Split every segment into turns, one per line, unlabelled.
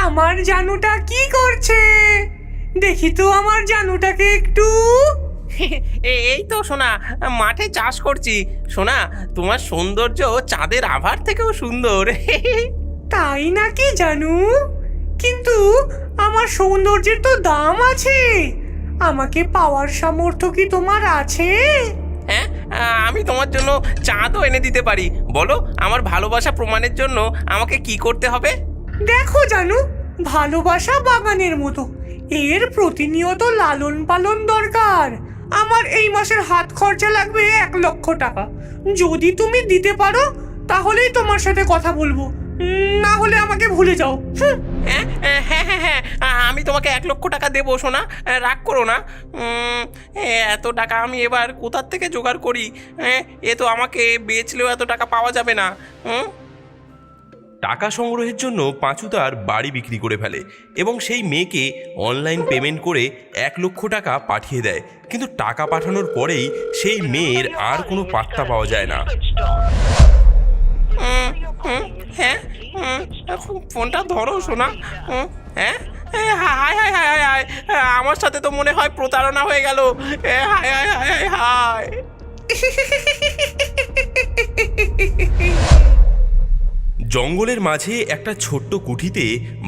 আমার জানুটা কি করছে? দেখি তো আমার জানুটাকে একটু।
এই তো সোনা, মাঠে চাষ করছি। সোনা, তোমার সৌন্দর্য চাঁদের আভার থেকেও সুন্দর।
তাই নাকি জানু? কিন্তু আমার সৌন্দর্যের তো দাম আছে। আমাকে পাওয়ার সামর্থ্য কি তোমার আছে?
হ্যাঁ, আমি তোমার জন্য চাঁদও এনে দিতে পারি। বলো, আমার ভালোবাসা প্রমাণের জন্য আমাকে কি করতে হবে?
দেখো জানু, ভালোবাসা বাগানের মতো, এর প্রতিনিয়ত লালন পালন দরকার। আমার এই মাসের হাত খরচা লাগবে 1,00,000 টাকা। যদি তুমি দিতে পারো তাহলেই তোমার সাথে কথা বলবো, না হলে আমাকে ভুলে যাও।
হ্যাঁ হ্যাঁ হ্যাঁ হ্যাঁ, আমি তোমাকে 1,00,000 টাকা দেবো সোনা, রাগ করো না। এত টাকা আমি এবার কোথার থেকে জোগাড় করি? এ তো আমাকে বেচলেও এত টাকা পাওয়া যাবে না।
টাকা সংগ্রহের জন্য পাঁচু তার বাড়ি বিক্রি করে ফেলে এবং সেই মেয়েকে অনলাইন পেমেন্ট করে 1,00,000 টাকা পাঠিয়ে দেয়। কিন্তু টাকা পাঠানোর পরেই সেই মেয়ের আর কোনো পাত্তা পাওয়া যায় না।
হ্যাঁ, ফোনটা ধরো সোনা। হ্যাঁ, high high high high high, আমার সাথে তো মনে হয় প্রতারণা হয়ে গেল। High high high high high.
জঙ্গলের মাঝে একটা ছোট্ট কুঠিতে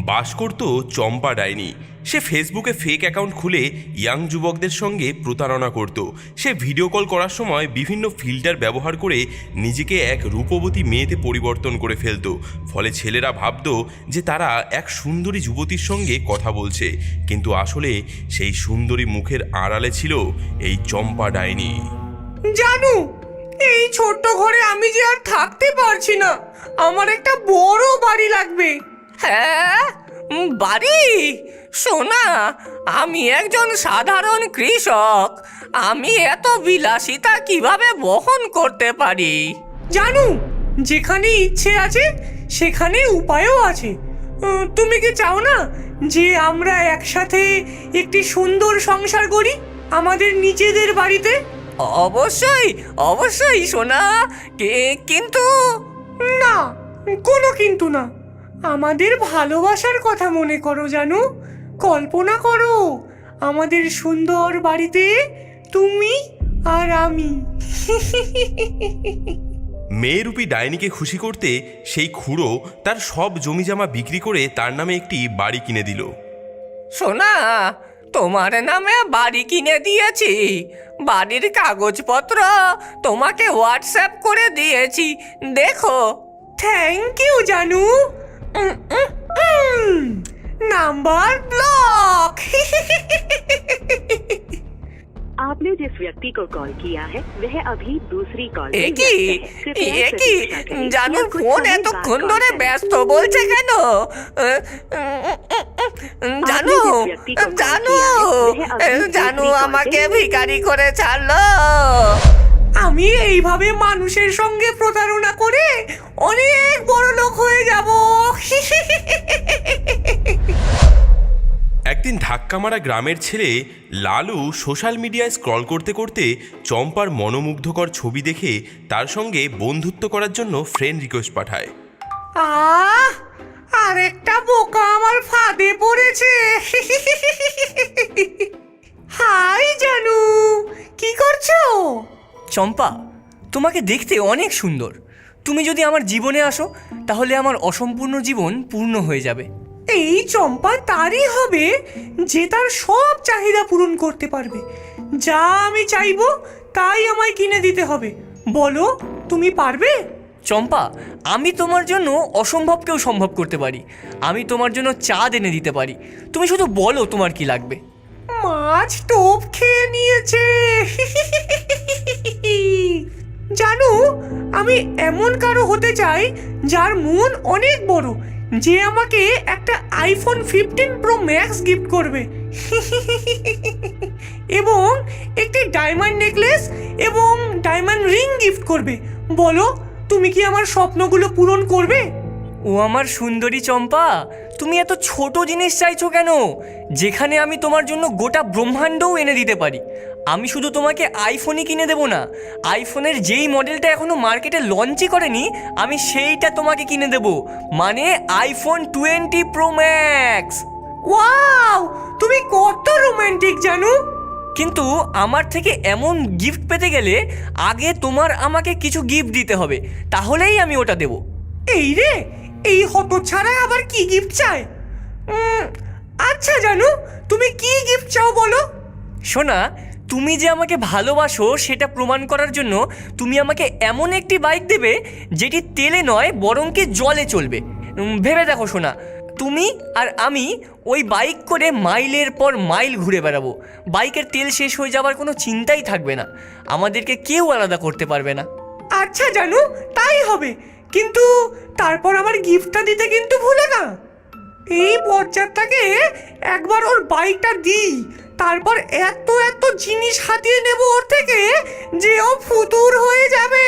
বাস করত চম্পা ডাইনি। সে ফেসবুকে ফেক অ্যাকাউন্ট খুলে ইয়াং যুবকদের সঙ্গে প্রতারণা করত। সে ভিডিও কল করার সময় বিভিন্ন ফিল্টার ব্যবহার করে নিজেকে এক রূপবতী মেয়েতে পরিবর্তন করে ফেলত। ফলে ছেলেরা ভাবত যে তারা এক সুন্দরী যুবতীর সঙ্গে কথা বলছে, কিন্তু আসলে সেই সুন্দরী মুখের আড়ালে ছিল এই চম্পা ডাইনি।
জানু, এই ছোট্ট ঘরে আমি যে আর থাকতে পারছি না। আমার একটা বড় বাড়ি লাগবে।
হ্যাঁ, বাড়ি? সোনা, আমি একজন সাধারণ কৃষক। আমি এত বিলাসিতা কিভাবে বহন করতে পারি?
জানু, যেখানে ইচ্ছে আছে সেখানে উপায়ও আছে। তুমি কি চাও না যে আমরা একসাথে একটি সুন্দর সংসার করি আমাদের নিজেদের বাড়িতে?
অবশ্যই অবশ্যই সোনা, কিন্তু
না, কোনো কিন্তু না। আমাদের ভালোবাসার কথা মনে করো জানু। কল্পনা করো আমাদের সুন্দর বাড়িতে তুমি আর আমি।
মেয়েরূপী ডাইনিকে খুশি করতে সেই খুড়ো তার সব জমিজমা বিক্রি করে তার নামে একটি বাড়ি কিনে দিল।
সোনা, তোমার নামে বাড়ি কিনে দিয়েছি। বাড়ির কাগজপত্র তোমাকে হোয়াটসঅ্যাপ করে দিয়েছি, দেখো।
থ্যাংক ইউ জানু। Number block.
आपने जिस व्यक्ति को कॉल किया है वह अभी दूसरी कॉल पे
একি
व्यस्त है। कृपया
একি
प्रतीक्षा करें
জানু,
या कुछ
ফোন
समय
এতক্ষণ
बाद
ধরে
कॉल
ব্যস্ত বলছে কেন? জানু, জানু, জানু আমাকে ভিখারি করে ছাড়লো।
আমি এইভাবে মানুষের সঙ্গে প্রতারণা করে অনেক বড় লোক হয়ে যাব।
একদিন ধাক্কা মারা গ্রামের ছেলে লালু সোশ্যাল মিডিয়ায় স্ক্রল করতে করতে চম্পার মনোমুগ্ধকর ছবি দেখে তার সঙ্গে বন্ধুত্ব করার জন্য ফ্রেন্ড রিকোয়েস্ট পাঠায়।
আরেকটা বোকা আমার ফাঁদে পড়েছে। হাই জানু, কি করছো?
চম্পা, তোমাকে দেখতে অনেক সুন্দর। তুমি যদি আমার জীবনে আসো তাহলে আমার অসম্পূর্ণ জীবন পূর্ণ হয়ে যাবে।
এই চম্পা তারই হবে যে তার সব চাহিদা পূরণ করতে পারবে। যা আমি চাইবো তাই আমায় কিনে দিতে হবে। বলো, তুমি পারবে?
চম্পা, আমি তোমার জন্য অসম্ভবকেও সম্ভব করতে পারি। আমি তোমার জন্য চাঁদ এনে দিতে পারি। তুমি শুধু বলো তোমার কি লাগবে।
মাছ টোপ খেয়ে নিয়েছে। জানু, আমি এমন কারো হতে চাই যার মন অনেক বড়, যে আমাকে একটা আইফোন 15 প্রো ম্যাক্স গিফট করবে এবং একটি ডায়মন্ড নেকলেস এবং ডায়মন্ড রিং গিফট করবে। বলো, তুমি কি আমার স্বপ্নগুলো পূরণ করবে?
ও আমার সুন্দরী চম্পা, তুমি এত ছোট জিনিস চাইছো কেন, যেখানে আমি তোমার জন্য গোটা ব্রহ্মাণ্ডও এনে দিতে পারি। আমি শুধু তোমাকে আইফোনই কিনে দেবো না, আইফোনের যেই মডেলটা এখনো মার্কেটে লঞ্চই করেনি আমি সেইটা তোমাকে কিনে দেবো, মানে আইফোন 20 প্রো ম্যাক্স।
ওয়াও, তুমি কত রোমান্টিক জানো।
কিন্তু আমার থেকে এমন গিফট পেতে গেলে আগে তোমার আমাকে কিছু গিফট দিতে হবে, তাহলেই আমি ওটা দেবো।
এই রে, এই হতচ্ছাড়া আবার কি গিফট চায়? আচ্ছা জানো, তুমি কি গিফট চাও বলো।
শোনা, তুমি যে আমাকে ভালোবাসো সেটা প্রমাণ করার জন্য তুমি আমাকে এমন একটি বাইক দেবে যেটি তেলে নয় বরং কি জলে চলবে। ভেবে দেখো শোনা, তুমি আর আমি ওই বাইক করে মাইলের পর মাইল ঘুরে বেড়াবো, বাইকের তেল শেষ হয়ে যাবার কোনো চিন্তাই থাকবে না, আমাদেরকে কেউ আলাদা করতে পারবে না।
আচ্ছা জানো, তাই হবে, কিন্তু তারপর আমার গিফটটা দিতে কিন্তু ভুলে না। এই বজ্জাতটাকে একবার ওর বাইকটা দিই, তারপর এত এত জিনিস হাতিয়ে নেব ওর থেকে যে ও ফুতুর হয়ে যাবে।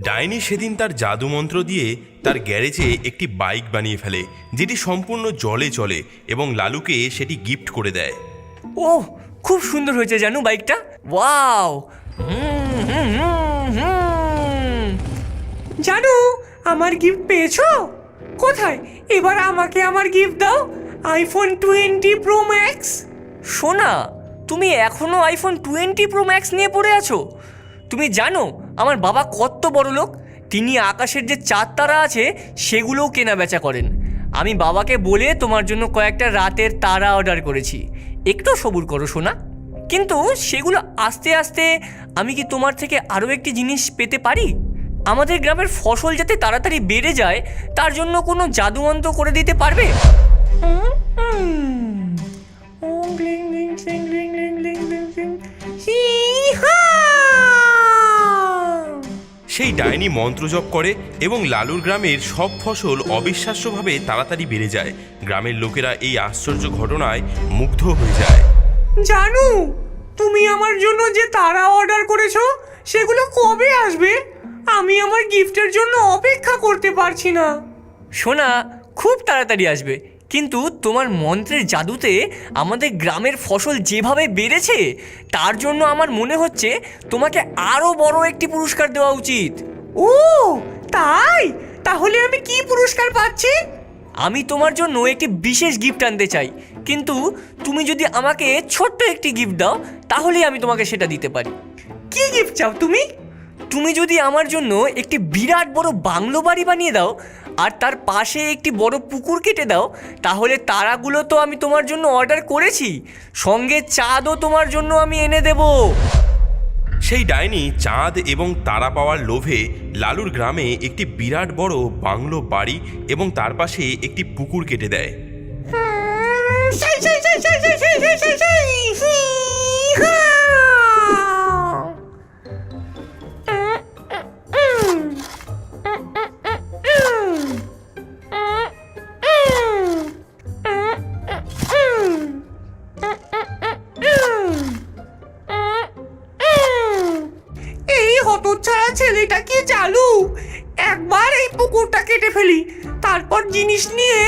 ডাইনি সেদিন তার জাদু মন্ত্র দিয়ে তার গ্যারেজে একটি বাইক বানিয়ে ফেলে, যেটি সম্পূর্ণ জলে চলে এবং লালুকে সেটি গিফট করে দেয়।
ও খুব সুন্দর হয়েছে জানো বাইকটা, ওয়াও।
জানো, আমার গিফট পেয়েছো? কোথায়? এবার আমাকে আমার গিফট দাও, আইফোন 20 প্রো ম্যাক্স।
শোনা, তুমি এখনো আইফোন 20 প্রো ম্যাক্স নিয়ে পড়ে আছো? তুমি জানো আমার বাবা কত বড় লোক, তিনি আকাশের যে চাঁদ তারা আছে সেগুলোও কেনা বেচা করেন। আমি বাবাকে বলে তোমার জন্য কয়েকটা রাতের তারা অর্ডার করেছি, একটু সবুর করো শোনা। কিন্তু সেগুলো আস্তে আস্তে আমি কি তোমার থেকে আরও একটি জিনিস পেতে পারি? আমাদের গ্রামের ফসল যাতে তাড়াতাড়ি বেড়ে যায় তার জন্য কোনো জাদুমন্ত্র করে দিতে পারবে?
সেই ডাইনি মন্ত্র জপ করে এবং লালুর গ্রামের সব ফসল অবিশ্বাস্যভাবে তাড়াতাড়ি বেড়ে যায়। গ্রামের লোকেরা এই আশ্চর্য ঘটনায় মুগ্ধ হয়ে যায়।
জানু, তুমি আমার জন্য যে তারা অর্ডার করেছো সেগুলো কবে আসবে? আমি আমার গিফটের জন্য অপেক্ষা করতে পারছি না।
শোনা, খুব তাড়াতাড়ি আসবে, কিন্তু তোমার মন্ত্রের জাদুতে আমাদের গ্রামের ফসল যেভাবে বেড়েছে তার জন্য আমার মনে হচ্ছে তোমাকে আরও বড় একটি পুরস্কার দেওয়া উচিত।
ও তাই? তাহলে আমি কি পুরস্কার পাচ্ছি?
আমি তোমার জন্য একটি বিশেষ গিফট আনতে চাই, কিন্তু তুমি যদি আমাকে ছোট্ট একটি গিফট দাও তাহলেই আমি তোমাকে সেটা দিতে পারি।
কি গিফট চাও তুমি?
তুমি যদি আমার জন্য একটি বিরাট বড় বাংলো বাড়ি বানিয়ে দাও আর তার পাশে একটি বড় পুকুর কেটে দাও, তাহলে তারাগুলো তো আমি তোমার জন্য অর্ডার করেছি, সঙ্গে চাঁদও তোমার জন্য আমি এনে দেব।
সেই ডাইনি চাঁদ এবং তারা পাওয়ার লোভে লালুর গ্রামে একটি বিরাট বড় বাংলো বাড়ি এবং তার পাশে একটি পুকুর কেটে দেয়।
এই হতচ্ছাড়া ছেলেটা কি চালু! একবার এই পুকুরটা কেটে ফেলি, তারপর জিনিস নিয়ে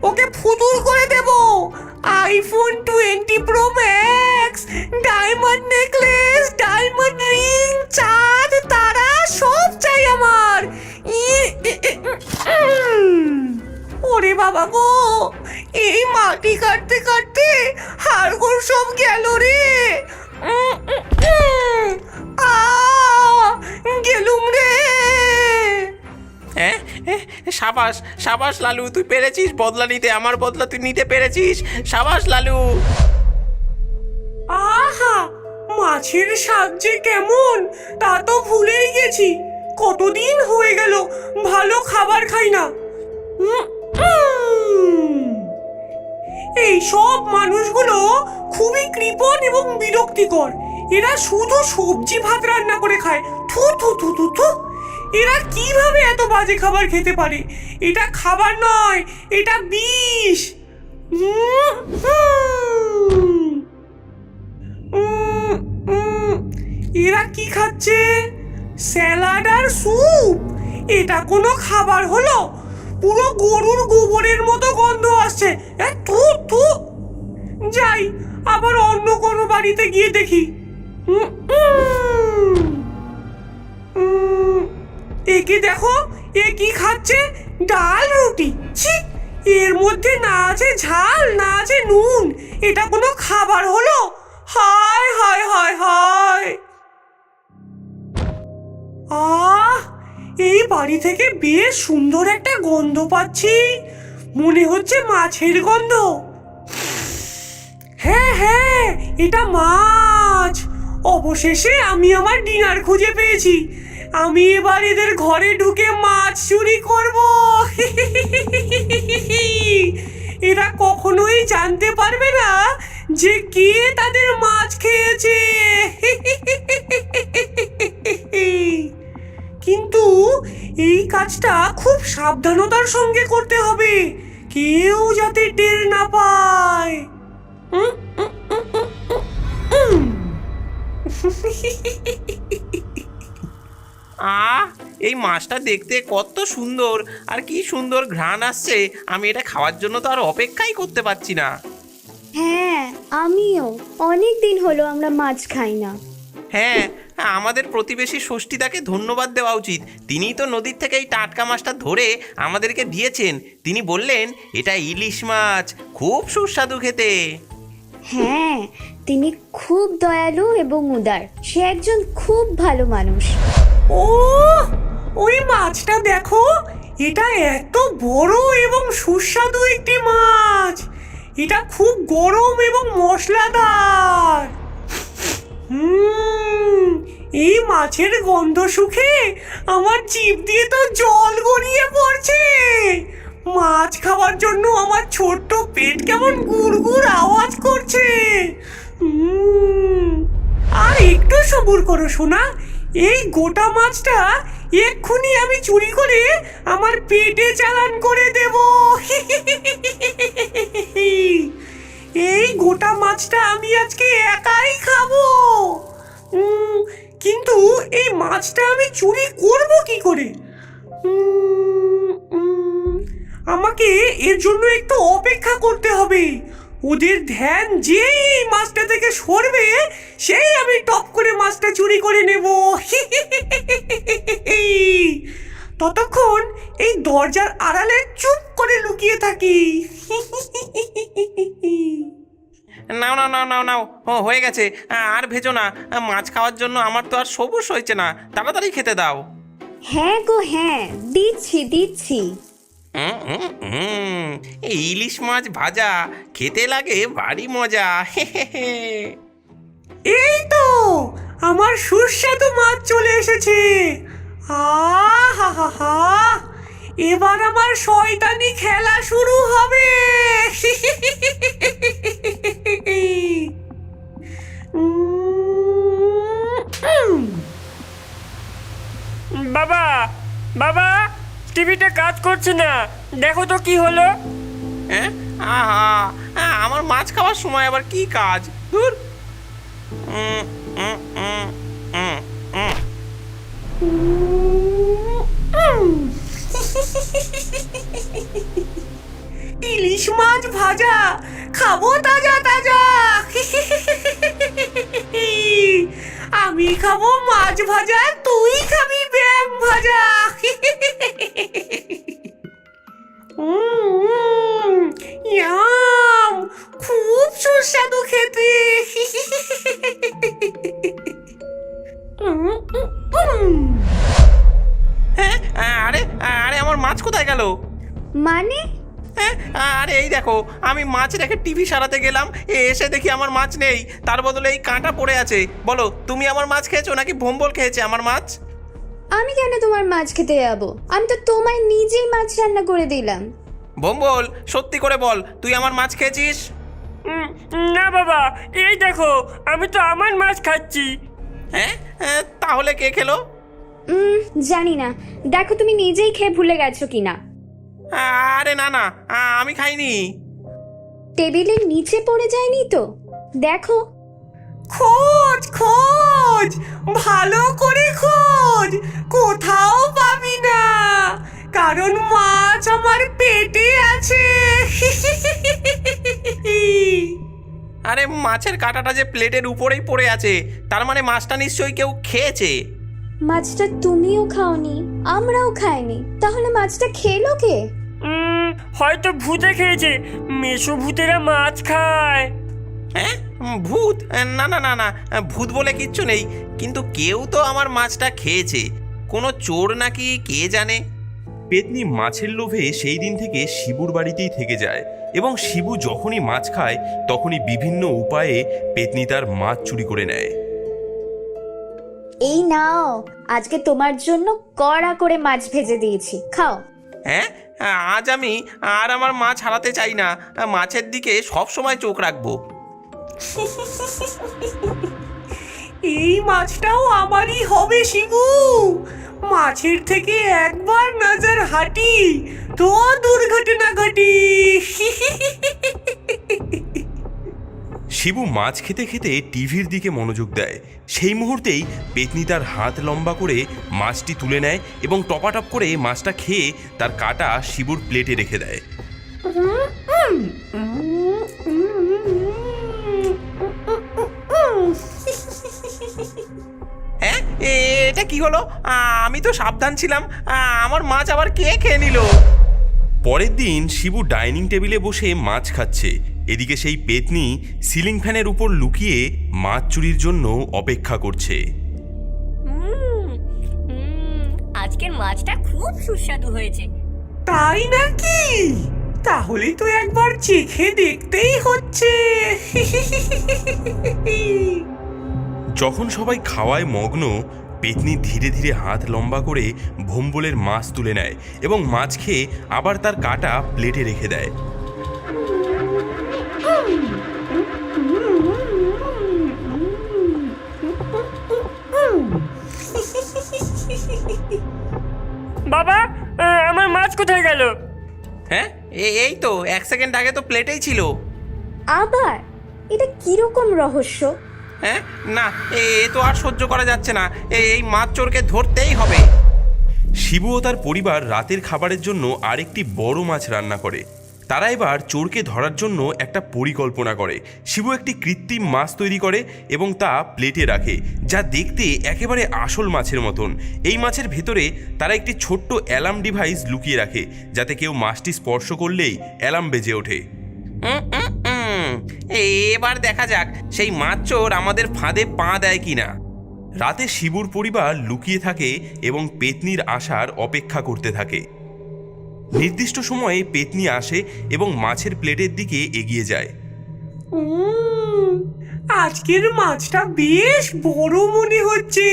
ওকে ফুতুর করে দেব। IPhone 20 Pro Max, diamond necklace, diamond ring, চাঁদ, তারা সব চাই আমার। ওরে বাবা গো, এই মাটি কাটতে কাটতে হাড়গোড় সব গেল রে। গেলুম রে।
হ্যাঁ, সাবাস সাবাস লালু, তুই পেরেছিস বদলা নিতে, আমার বদলা তুই নিতে পেরেছিস, সাবাস লালু।
আহা, মাছের স্বাদ যে কেমন তা তো ভুলেই গেছি। কতদিন হয়ে গেল ভালো খাবার খাই না। এই সব মানুষগুলো খুবই কৃপণ এবং বিরক্তিকর। এরা শুধু সবজি ভাত রান্না করে খায়। থু থু থু থু থু। এরা কিভাবে এত বাজে খাবার খেতে পারে? এটা খাবার নয়, এটা বিষ। এরা কি খাচ্ছে? স্যালাড আর স্যুপ। এটা কোনো খাবার হলো? পুরো গরুর গোবরের মতো গন্ধ আসছে। থু থু। যাই, আবার অন্য কোনো বাড়িতে গিয়ে দেখি। একে দেখো, এ কি খাচ্ছে? ডাল রুটি। ছি, এর মধ্যে না আছে ঝাল, না আছে নুন। এটা কোনো খাবার হলো? হায় হায় হায় হায়। আহ, এই বাড়ি থেকে বেশ সুন্দর একটা গন্ধ পাচ্ছি। মনে হচ্ছে মাছের গন্ধ। হ্যাঁ হ্যাঁ, এটা মাছ। অবশেষে আমি আমার ডিনার খুঁজে পেয়েছি। আমি এবার এদের ঘরে ঢুকে মাছ চুরি করব। এরা কখনোই জানতে পারবে না যে কে তাদের মাছ খেয়েছে। কিন্তু এই কাজটা খুব সাবধানতার সঙ্গে করতে হবে, কেউ যাতে টের না পায়।
এই মাছটা দেখতে কত সুন্দর, আর কি সুন্দর ঘ্রাণ আসছে। আমি এটা খাওয়ার জন্য তো আর অপেক্ষাই করতে পারছি না।
হ্যাঁ, আমিও। অনেক দিন হলো আমরা মাছ খাই না।
হ্যাঁ, আমাদের প্রতিবেশী ষষ্ঠীদাকে ধন্যবাদ দেওয়া উচিত। তিনিই তো নদীর থেকে এই টাটকা মাছটা ধরে আমাদেরকে দিয়েছেন। তিনি বললেন এটা ইলিশ মাছ, খুব সুস্বাদু খেতে।
হ্যাঁ, তিনি খুব দয়ালু এবং উদার। সে একজন খুব ভালো মানুষ।
ও, ওই মাছটা দেখো, এটা এত বড় এবং সুস্বাদু একটি মাছ। এটা খুব গরম এবং মশলাদার। এই মাছের গন্ধ শুকে আমার জিভ দিয়ে তো জল গড়িয়ে পড়ছে। মাছ খাওয়ার জন্য আমার ছোট্ট পেট কেমন গুড়গুড় আওয়াজ করছে। আর একটু সবুর করো সোনা, এই গোটা মাছটা এক্ষুনি আমি চুরি করে আমার পেটে চালান করে দেব। এই গোটা মাছটা আমি আজকে একাই খাবো। কিন্তু এই মাছটা আমি চুরি করব কি করে? আমাকে এর জন্য একটু অপেক্ষা করতে হবে। ওদের ধ্যান যেই এই মাছটা থেকে সরবে, সেই আমি টপ করে মাছটা চুরি করে নেব। ততক্ষণ এই দরজার আড়ালে চুপ করে লুকিয়ে থাকি।
নাও নাও নাও নাও নাও, হয়ে গেছে। আর ভেজো না, মাছ খাওয়ার জন্য আমার তো আর সবুজ হয়েছে না। তাড়াতাড়ি খেতে দাও।
হ্যাঁ গো হ্যাঁ, দিচ্ছি দিচ্ছি।
এই ইলিশ মাছ ভাজা খেতে লাগে ভারী মজা।
এই তো আমার সুস্বাদু মাছ চলে এসেছে। হা হা হা, এবার আমার শয়তানি খেলা শুরু হবে।
বাবা, বাবা, টিভিটা কাজ করছে না, দেখো তো কি হলো।
হ্যাঁ, আহা, আমার মাছ খাওয়ার সময় আবার কি কাজ? দূর।
ইলিশ মাছ ভাজা খাবো, তাজা তাজা। আমি খাবো মাছ ভাজা, তুই খাবি ব্যাং ভাজা। ইয়াম, খুব সুস্বাদু খেতে।
হ্যাঁ, আরে আরে আমার মাছ কোথায় গেল?
মানে?
হ্যাঁ, আরে এই দেখো, আমি মাছ রেখে টিভি সারাতে গেলাম, এসে দেখি আমার মাছ নেই। তার বদলে এই কাঁটা পড়ে আছে। বলো, তুমি আমার মাছ খেয়েছো নাকি ভোম্বল খেয়েছে আমার মাছ?
আমি কেন তোমার মাছ খেতে যাবো? আমি তো তোমায় নিজেই মাছ রান্না করে দিলাম।
ভোম্বল, সত্যি করে বল, তুই আমার মাছ খেয়েছিস?
না বাবা, এই দেখো, আমি তো আমার মাছ খাচ্ছি।
হ্যাঁ, তাহলে কে খেলো?
জানি না, দেখো তুমি নিজেই খেয়ে ভুলে গেছো কিনা।
আরে না না, আমি খাইনি।
টেবিলের নিচে পড়ে যায়নি তো? দেখো।
খোঁজ খোঁজ, ভালো করে খোঁজ, কোথাও পাবি না, কারণ মাছ আমার পেটে আছে।
আরে মাছের কাঁটাটা যে প্লেটের উপরেই পড়ে আছে, তার মানে মাছটা নিশ্চয়ই কেউ খেয়েছে।
মাছটা তুমিও খাওনি, আমরাও খাইনি, তাহলে মাছটা খেলো কে?
হয়তো ভূতে খেয়েছে, মেশো ভূতেরা মাছ খায়।
হ্যাঁ, ভূত? না না না না, ভূত বলে কিচ্ছু নেই, কিন্তু কেউ তো আমার মাছটা খেয়েছে। কোনো চোর নাকি, কে জানে।
পেতনি মাছের লোভে সেই দিন থেকে শিবুর বাড়িতেই থেকে যায় এবং শিবু যখনই মাছ খায় তখনই বিভিন্ন উপায়ে পেতনি তার মাছ চুরি করে নেয়।
এই নাও, আজকে তোমার জন্য কড়া করে মাছ ভেজে দিয়েছি, খাও।
হ্যাঁ, আজ আমি আর আমার মাছ হারাতে চাই না, মাছের দিকে সব সময় চোখ রাখবো।
এই মাছটাও আমারই হবে শিবু। মাছের থেকে একবার নজর হাঁটি তো দুর্ঘটনা ঘটি।
শিবু মাছ খেতে খেতে টিভির দিকে মনোযোগ দেয়। সেই মুহূর্তেই পেতনি তার হাত লম্বা করে মাছটি তুলে নেয় এবং টপাটপ করে মাছটা খেয়ে তার কাঁটা শিবুর প্লেটে রেখে দেয়।
হ্যাঁ, এটা কি হলো? আমি তো সাবধান ছিলাম, আমার মাছ আবার কে খেয়ে নিল?
পরের দিন শিবু ডাইনিং টেবিলে বসে মাছ খাচ্ছে। এদিকে সেই পেতনি সিলিং ফ্যানের উপর লুকিয়ে মাছ চুরির জন্য অপেক্ষা করছে।
আজকের মাছটা খুব সুস্বাদু হয়েছে।
তাই নাকি? তাহলে তো একবার চেখে দেখতেই হচ্ছে।
যখন সবাই খাওয়ায় মগ্ন, পেতনি ধীরে ধীরে হাত লম্বা করে ভোম্বলের মাছ তুলে নেয় এবং মাছ খেয়ে আবার তার কাঁটা প্লেটে রেখে দেয়।
বাবা, আমার মাছ কোথায় গেল?
হ্যাঁ, এই তো 1 সেকেন্ড আগে তো প্লেটেই ছিল।
আবার? এটা কিরকম রহস্য?
হ্যাঁ, না, এ তো আর সহ্য করা যাচ্ছে না, এই মাছ চোরকে ধরতেই হবে।
শিবু ও তার পরিবার রাতের খাবারের জন্য আরেকটি বড় মাছ রান্না করে। তারা এবার চোরকে ধরার জন্য একটা পরিকল্পনা করে। শিবু একটি কৃত্রিম মাছ তৈরি করে এবং তা প্লেটে রাখে, যা দেখতে একেবারে আসল মাছের মতন। এই মাছের ভেতরে তারা একটি ছোট্ট অ্যালার্ম ডিভাইস লুকিয়ে রাখে, যাতে কেউ মাছটি স্পর্শ করলেই অ্যালার্ম বেজে ওঠে।
এবার দেখা যাক সেই মাছ চোর আমাদের ফাঁদে পা দেয় কিনা।
রাতে শিবুর পরিবার লুকিয়ে থাকে এবং পেতনির আসার অপেক্ষা করতে থাকে। নির্দিষ্ট সময়ে পেতনি আসে এবং মাছের প্লেটের দিকে এগিয়ে যায়।
আজকের মাছটা বেশ বড় মনে হচ্ছে,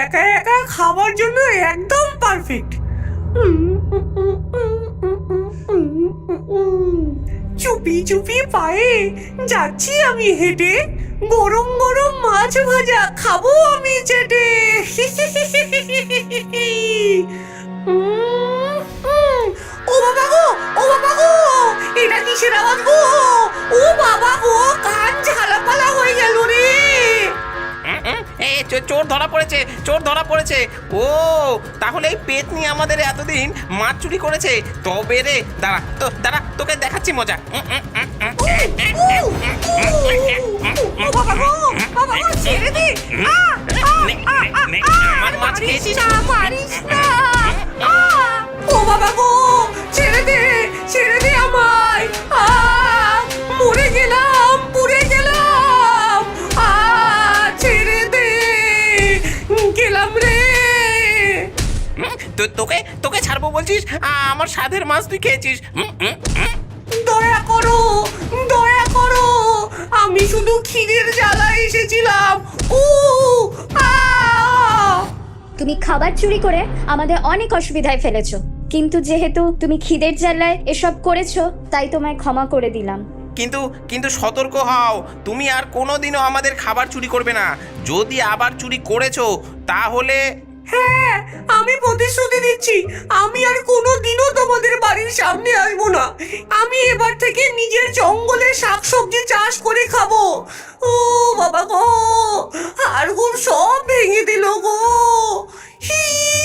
একা একা খাবার জন্য একদম পারফেক্ট। চুপি চুপি পায়ে যাচ্ছি আমি হেঁটে, গরম গরম মাছ ভাজা খাবো আমি চেটে। ও বাবা গো, ও বাবা গো, এটা কিসের আওয়াজ গো? ও বাবা গো, কান ঝালাপালা হয়ে গেল রে।
চোর ধরা পড়েছে, চোর ধরা পড়েছে। ও, তাহলে এই পেতনি আমাদের এতদিন মাছ চুরি করেছে। তবে রে, দাঁড়া, তোকে দেখাচ্ছি মজা।
বাবা গো, বাবা গো, ছেড়ে দে।
আমার মাছ খেয়েছিস?
মারিস না। ও বাবা গো, ছেড়ে দে, ছেড়ে দে আমায়। মরে গেলাম, পুড়ে গেলাম। ছেড়ে দে, গেলাম রে।
তোকে ছাড়বো বলছিস? আমার সাধের মাছ তুই খেয়েছিস।
দয়া করো, দয়া করো, আমি শুধু খিদের জ্বালায় এসেছিলাম।
তুমি খাবার চুরি করে আমাদের অনেক অসুবিধায় ফেলেছো, কিন্তু যেহেতু তুমি খিদের জ্বালায় এসব করেছো, তাই তোমায় ক্ষমা করে দিলাম।
কিন্তু সতর্ক হও, তুমি আর কোনোদিনও আমাদের খাবার চুরি করবে না। যদি আবার চুরি করেছো তাহলে...
হ্যাঁ, আমি প্রতিশ্রুতি দিচ্ছি, আমি আর কোনোদিনও তোমাদের বাড়ির সামনে আসবো না। আমি এবার থেকে নিজের জঙ্গলে শাকসবজি চাষ করে খাবো।
ও বাবা গো, হাড়গোড় সব ভেঙে দিল গো। হি